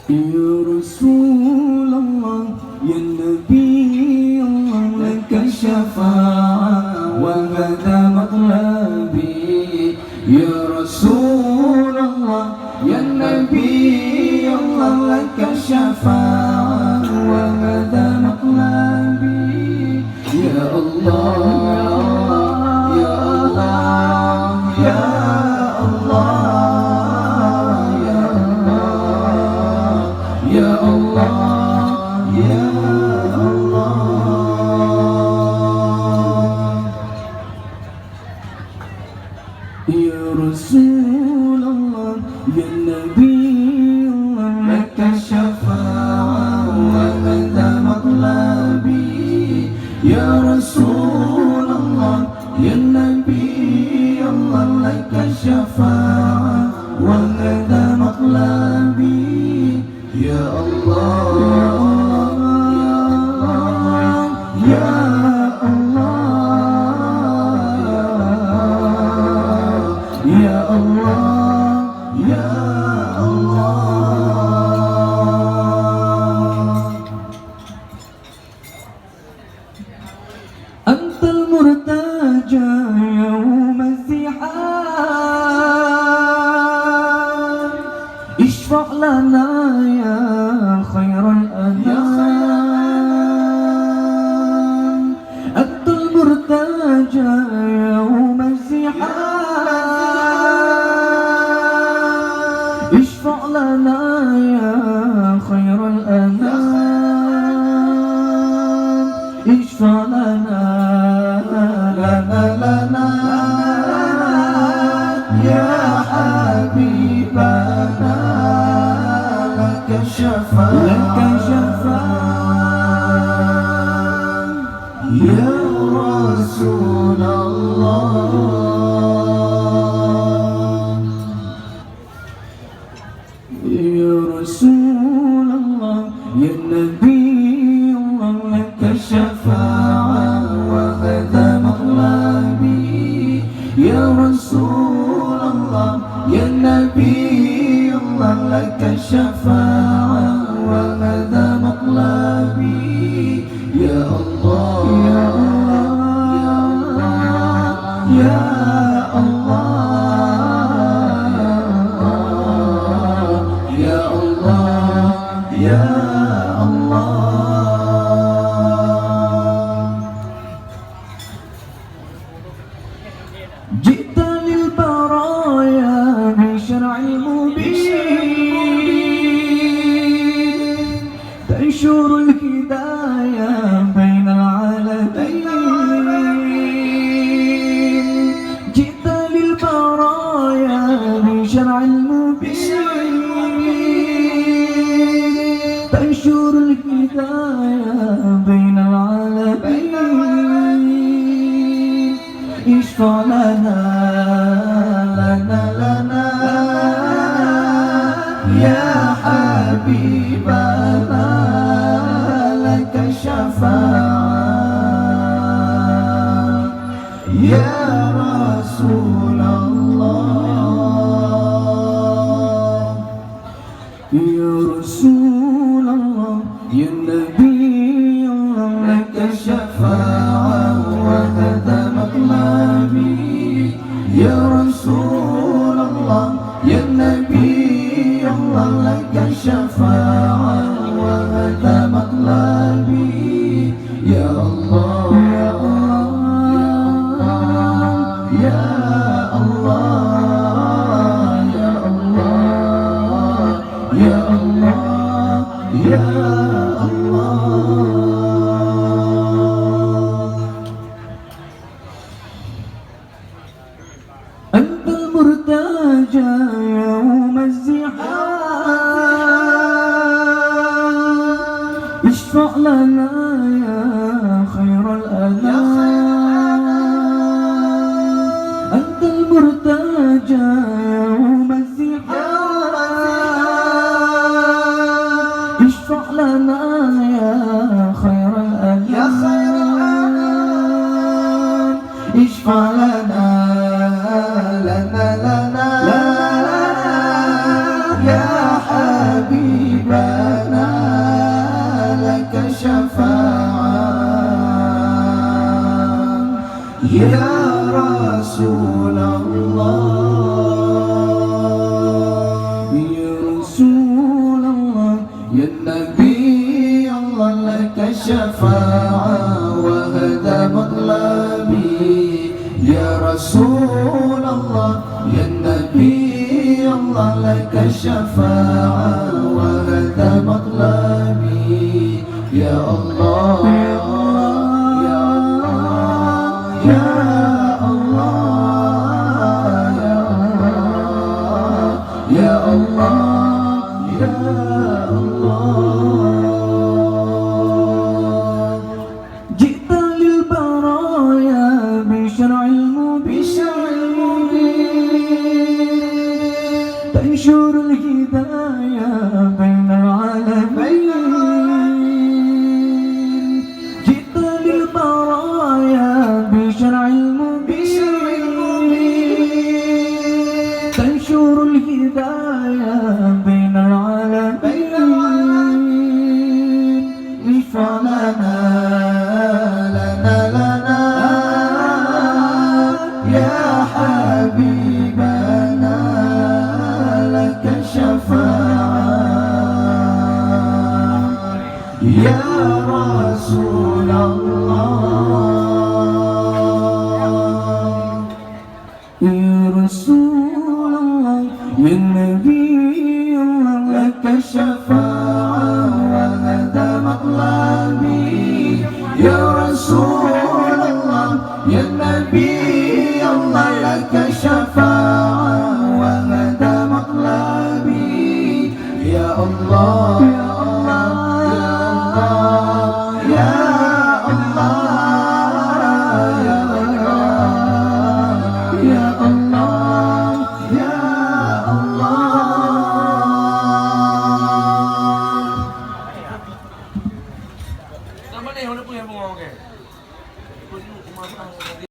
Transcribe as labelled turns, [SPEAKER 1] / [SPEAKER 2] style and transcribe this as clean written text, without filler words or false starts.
[SPEAKER 1] يا رسول الله يا نبي الله لك الشفاعة وهذا مطلبي يا رسول الله يا نبي الله لك الشفاعة وهذا مطلبي يا الله يا الله يا الله يا الله يا الله يا رسول الله يا نبي الله لك الشفاعة وهذا مطلبي يا رسول الله يا نبي الله لك الشفاعة وهذا مطلبي يا الله يا الله يا الله يا الله أنت المرتجى يوم الزحام اشفع لنا يا خير الأنام أنت المرتجى يوم الزحام اشفع لنا يا خير الأنام اشفع لنا يا حبيبنا لك شفاعة يا رسول الله يا رسول الله يا نبي الله لك الشفاعة وهذا مطلبي يا رسول الله يا نبي الله لك الشفاعة وهذا مطلبي يا الله يا الله يا الله يا الله يا الله جئت للبرايا بشرع المبين تنشر الهداية بين العالمين جئت للبرايا بشرع المبين تنشر الهداية بين العالمين اشفع لنا يا حبيبنا لك الشفاعة يا رسول الله يا رسول الله يا نبي الله لك الشفاعة وهذا مطلبي يا رسول الله يا نبي الله لك الشفاعة وهذا مطلبي يا الله يا الله يا الله يا الله يا الله أنت المرتجى يوم الزحام اشفع لنا يا خير الأنام أنت المرتجى يوم الزحام اشفع لنا يا خير الأنام اشفع لنا يا حبيبنا الله لك الشفاعة وهذا مطلبي يا الله يا الله يا الله يا الله يا الله جئت للبرايا بشرع المبين تنشر الهداية بين العالمين جئت للبرايا بشرع المبين تنشر الهداية بين العالمين اشفع لنا لنا يا حبيبنا لك الشفاعة يا رسول الله يا رسول الله يا نبي الله لك الشفاعة وهذا مطلبي